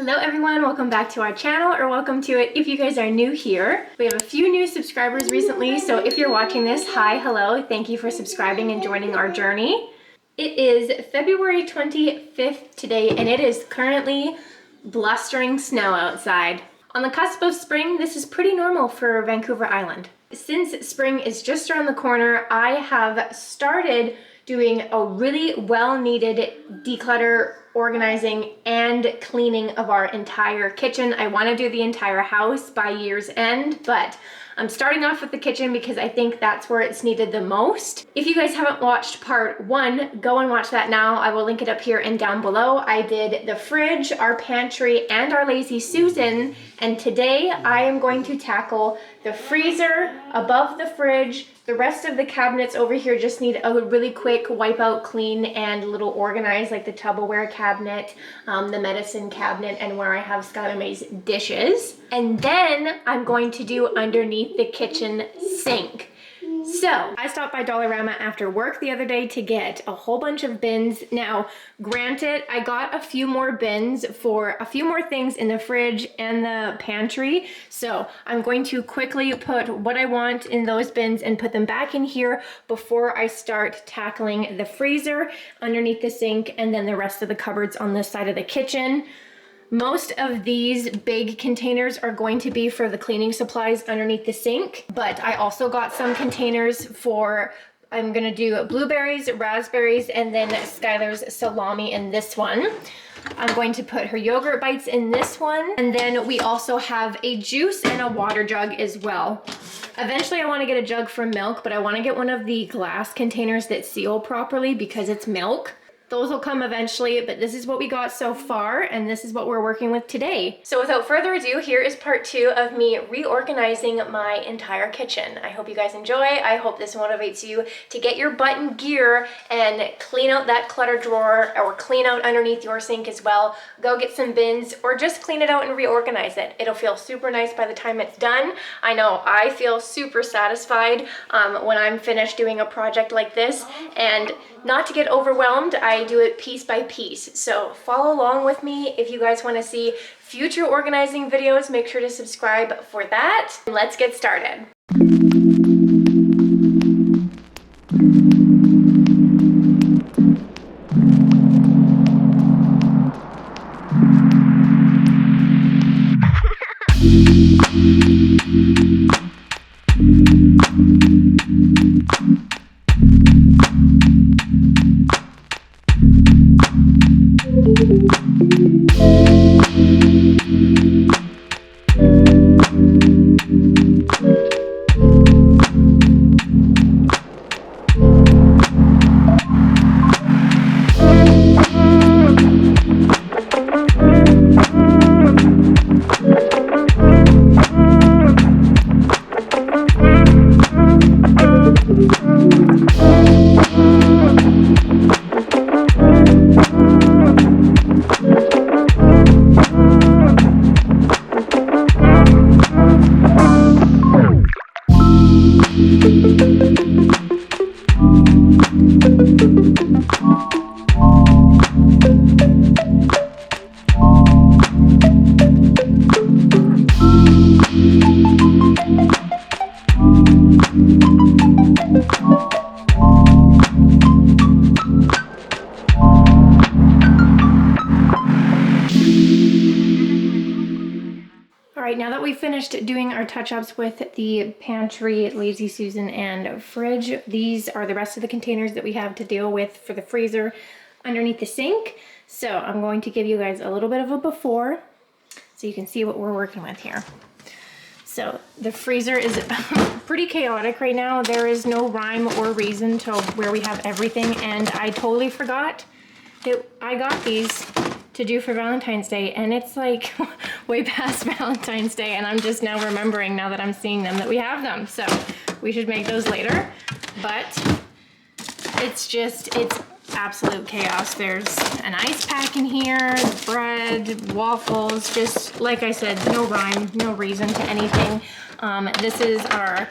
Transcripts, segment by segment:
Hello everyone, welcome back to our channel, or welcome to it if you guys are new here. We have a few new subscribers recently, so if you're watching this, hi, hello, thank you for subscribing and joining our journey. It is February 25th today, and it is currently blustering snow outside. On the cusp of spring, this is pretty normal for Vancouver Island. Since spring is just around the corner, I have started doing a really well-needed declutter, organizing, and cleaning of our entire kitchen. I want to do the entire house by year's end, but I'm starting off with the kitchen because I think that's where it's needed the most. If you guys haven't watched part 1, go and watch that now. I will link it up here and down below. I did the fridge, our pantry, and our Lazy Susan, and today I am going to tackle the freezer, above the fridge. The rest of the cabinets over here just need a really quick wipe out, clean, and a little organized, like the Tupperware cabinet, the medicine cabinet, and where I have Skylar May's dishes. And then I'm going to do underneath the kitchen sink. So I stopped by Dollarama after work the other day to get a whole bunch of bins. Now, granted, I got a few more bins for a few more things in the fridge and the pantry. So I'm going to quickly put what I want in those bins and put them back in here before I start tackling the freezer underneath the sink and then the rest of the cupboards on this side of the kitchen. Most of these big containers are going to be for the cleaning supplies underneath the sink, but I also got some containers for, I'm gonna do blueberries, raspberries, and then Skylar's salami in this one. I'm going to put her yogurt bites in this one, and then we also have a juice and a water jug as well. Eventually I want to get a jug for milk, but I want to get one of the glass containers that seal properly because it's milk. Those will come eventually, but this is what we got so far, and this is what we're working with today. So without further ado, here is part 2 of me reorganizing my entire kitchen. I hope you guys enjoy. I hope this motivates you to get your butt in gear and clean out that clutter drawer, or clean out underneath your sink as well. Go get some bins, or just clean it out and reorganize it. It'll feel super nice by the time it's done. I know I feel super satisfied when I'm finished doing a project like this, and not to get overwhelmed, I do it piece by piece. So follow along with me. If you guys want to see future organizing videos, make sure to subscribe for that. Let's get started. Now that we've finished doing our touch-ups with the pantry, Lazy Susan, and fridge, these are the rest of the containers that we have to deal with for the freezer underneath the sink. So I'm going to give you guys a little bit of a before so you can see what we're working with here. So the freezer is pretty chaotic right now. There is no rhyme or reason to where we have everything, and I totally forgot that I got these to do for Valentine's Day, and it's like way past Valentine's Day, and I'm just now remembering, now that I'm seeing them, that we have them. So we should make those later, but it's absolute chaos. There's an ice pack in here, bread, waffles, just like I said, no rhyme, no reason to anything. This is our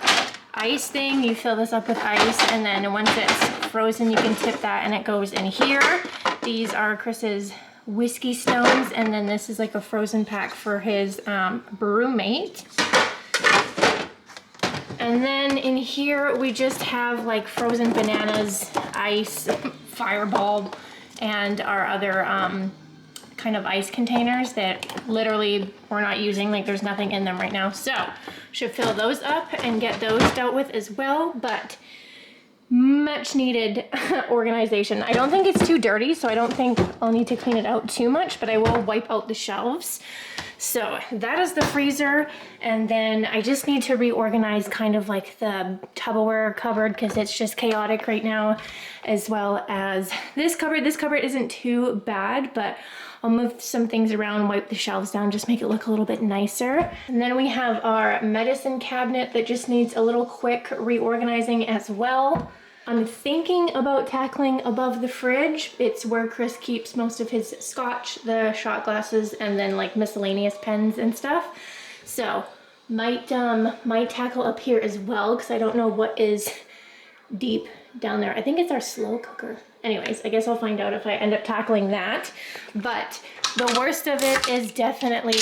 ice thing. You fill this up with ice, and then once it's frozen, you can tip that and it goes in here. These are Chris's whiskey stones, and then this is like a frozen pack for his brewmate. And then in here we just have like frozen bananas, ice, Fireball, and our other kind of ice containers that literally we're not using, like there's nothing in them right now. So should fill those up and get those dealt with as well, but much needed organization. I don't think it's too dirty, so I don't think I'll need to clean it out too much, but I will wipe out the shelves. So that is the freezer, and then I just need to reorganize kind of like the Tupperware cupboard because it's just chaotic right now, as well as this cupboard. This cupboard isn't too bad, but I'll move some things around, wipe the shelves down, just make it look a little bit nicer. And then we have our medicine cabinet that just needs a little quick reorganizing as well. I'm thinking about tackling above the fridge. It's where Chris keeps most of his scotch, the shot glasses, and then like miscellaneous pens and stuff. So might tackle up here as well, because I don't know what is deep down there. I think it's our slow cooker. Anyways, I guess I'll find out if I end up tackling that. But the worst of it is definitely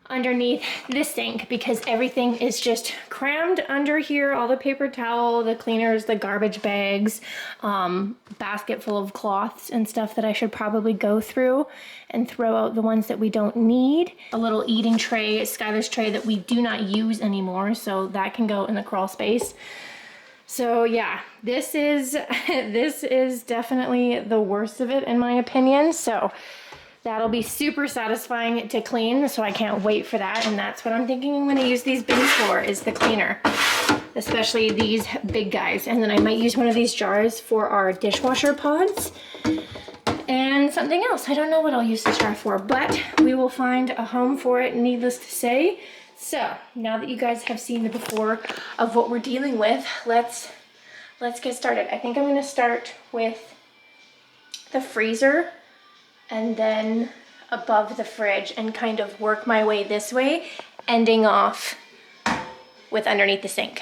underneath the sink, because everything is just crammed under here. All the paper towel, the cleaners, the garbage bags, basket full of cloths and stuff that I should probably go through and throw out the ones that we don't need. A little eating tray, Skylar's tray that we do not use anymore, so that can go in the crawl space. So yeah, this is definitely the worst of it in my opinion. So that'll be super satisfying to clean, so I can't wait for that. And that's what I'm thinking I'm gonna use these bins for, is the cleaner, especially these big guys. And then I might use one of these jars for our dishwasher pods and something else. I don't know what I'll use this jar for, but we will find a home for it, needless to say. So now that you guys have seen the before of what we're dealing with, let's get started. I think I'm gonna start with the freezer and then above the fridge and kind of work my way this way, ending off with underneath the sink.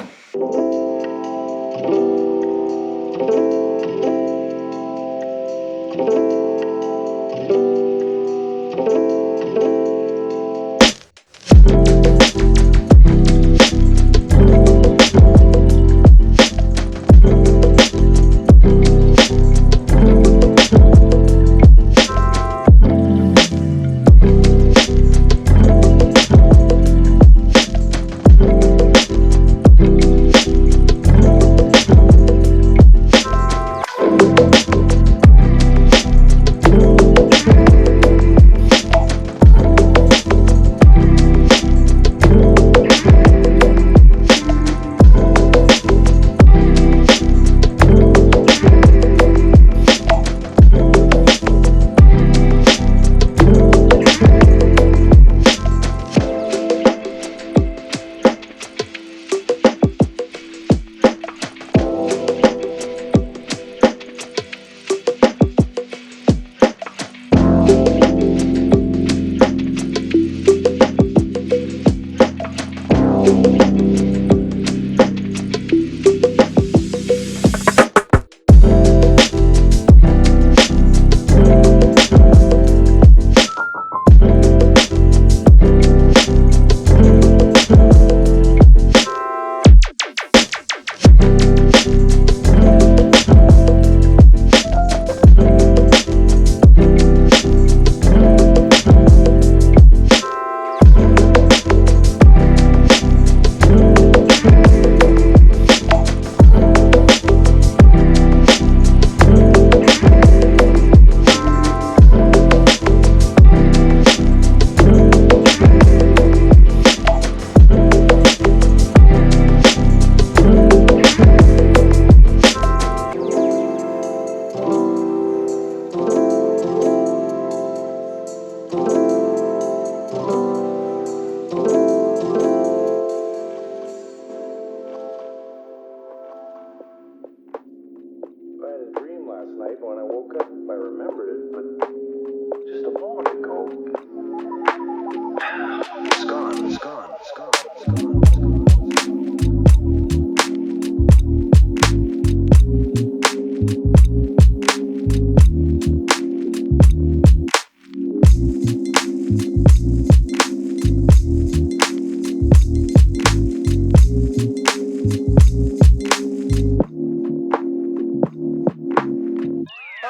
So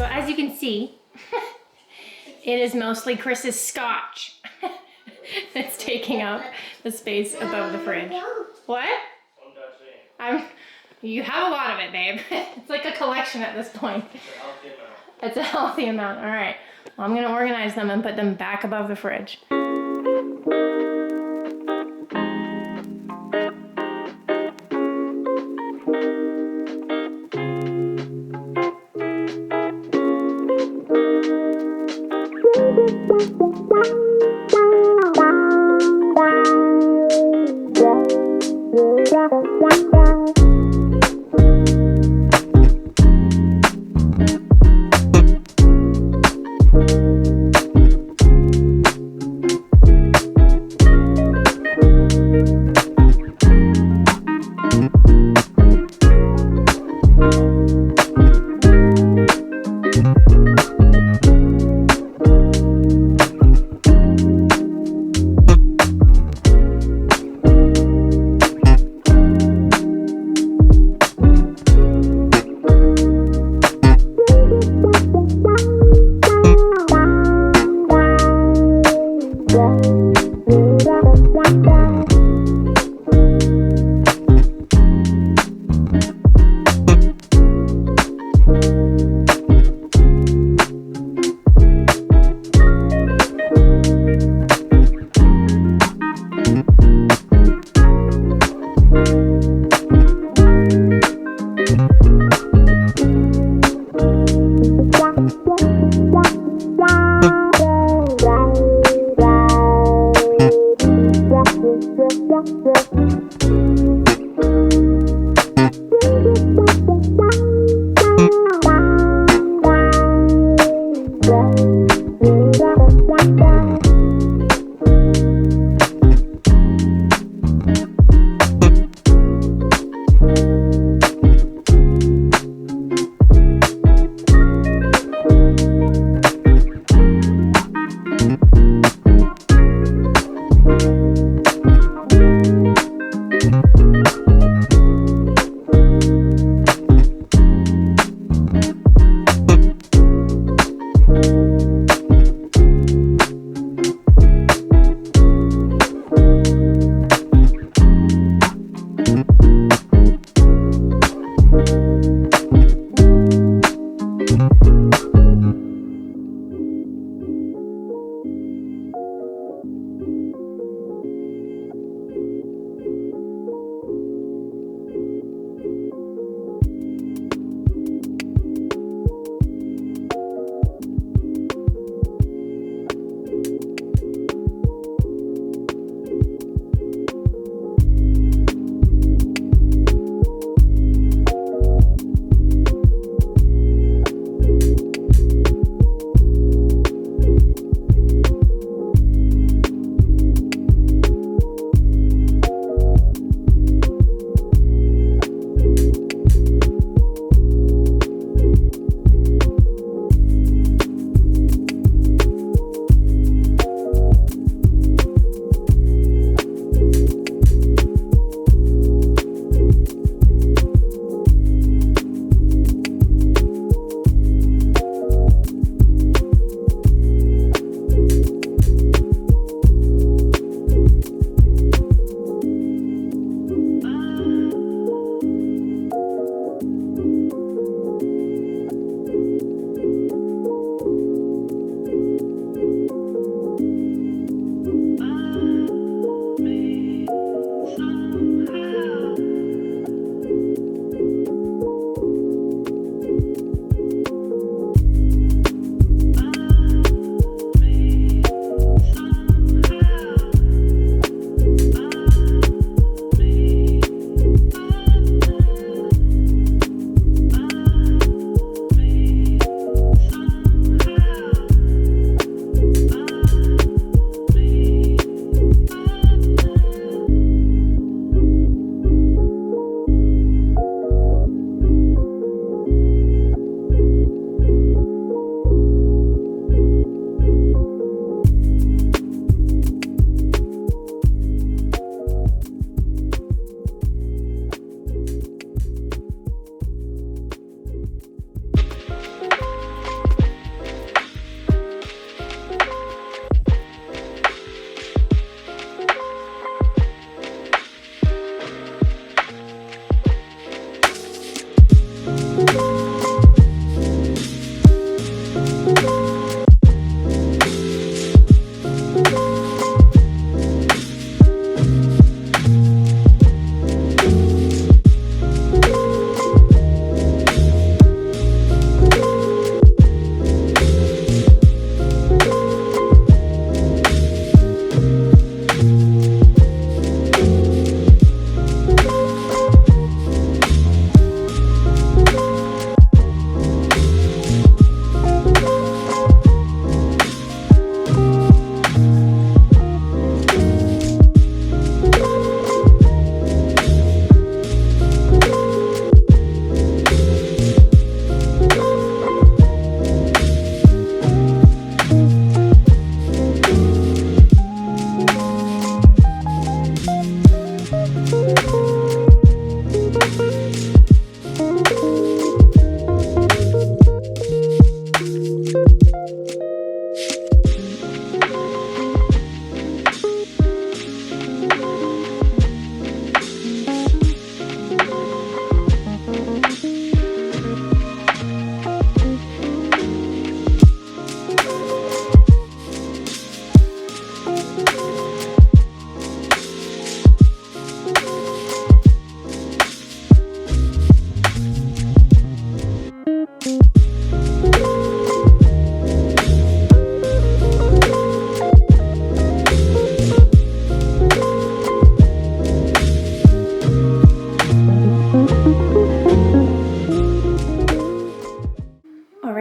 as you can see, it is mostly Chris's scotch that's taking up the space above the fridge. What? You have a lot of it, babe. It's like a collection at this point. It's a healthy amount. All right. Well, I'm going to organize them and put them back above the fridge.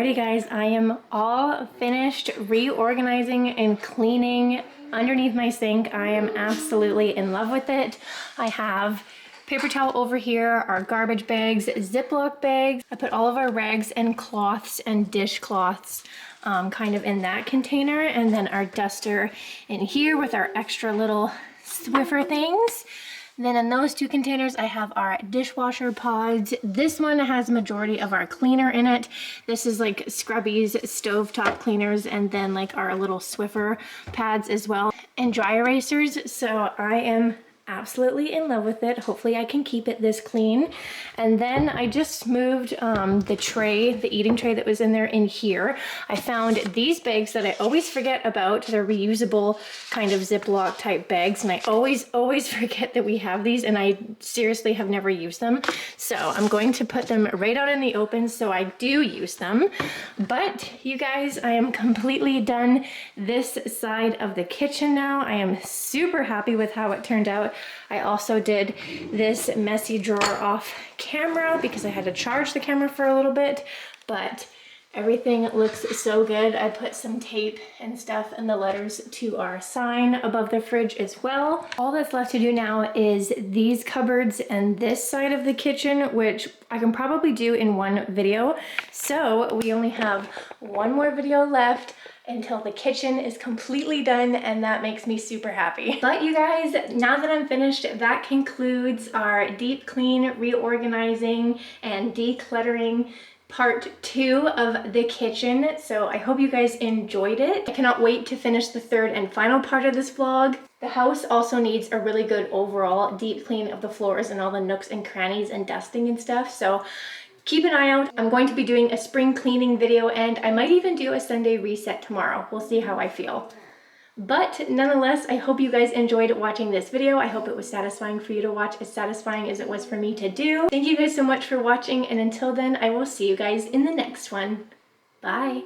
Alrighty guys, I am all finished reorganizing and cleaning underneath my sink. I am absolutely in love with it. I have paper towel over here, our garbage bags, Ziploc bags. I put all of our rags and cloths and dishcloths kind of in that container, and then our duster in here with our extra little Swiffer things. Then in those two containers, I have our dishwasher pods. This one has majority of our cleaner in it. This is like Scrubby's stovetop cleaners, and then like our little Swiffer pads as well, and dry erasers. So I am absolutely in love with it. Hopefully I can keep it this clean. And then I just moved the tray, the eating tray that was in there, in here. I found these bags that I always forget about. They're reusable kind of Ziploc type bags, and I always forget that we have these, and I seriously have never used them. So I'm going to put them right out in the open so I do use them. But you guys, I am completely done this side of the kitchen now. I am super happy with how it turned out. I also did this messy drawer off camera because I had to charge the camera for a little bit, but everything looks so good. I put some tape and stuff and the letters to our sign above the fridge as well. All that's left to do now is these cupboards and this side of the kitchen, which I can probably do in one video. So we only have one more video left until the kitchen is completely done, and that makes me super happy. But you guys, now that I'm finished, that concludes our deep clean, reorganizing, and decluttering part 2 of the kitchen. So I hope you guys enjoyed it. I cannot wait to finish the third and final part of this vlog. The house also needs a really good overall deep clean of the floors and all the nooks and crannies and dusting and stuff. So keep an eye out. I'm going to be doing a spring cleaning video, and I might even do a Sunday reset tomorrow. We'll see how I feel. But nonetheless, I hope you guys enjoyed watching this video. I hope it was satisfying for you to watch, as satisfying as it was for me to do. Thank you guys so much for watching, and until then, I will see you guys in the next one. Bye.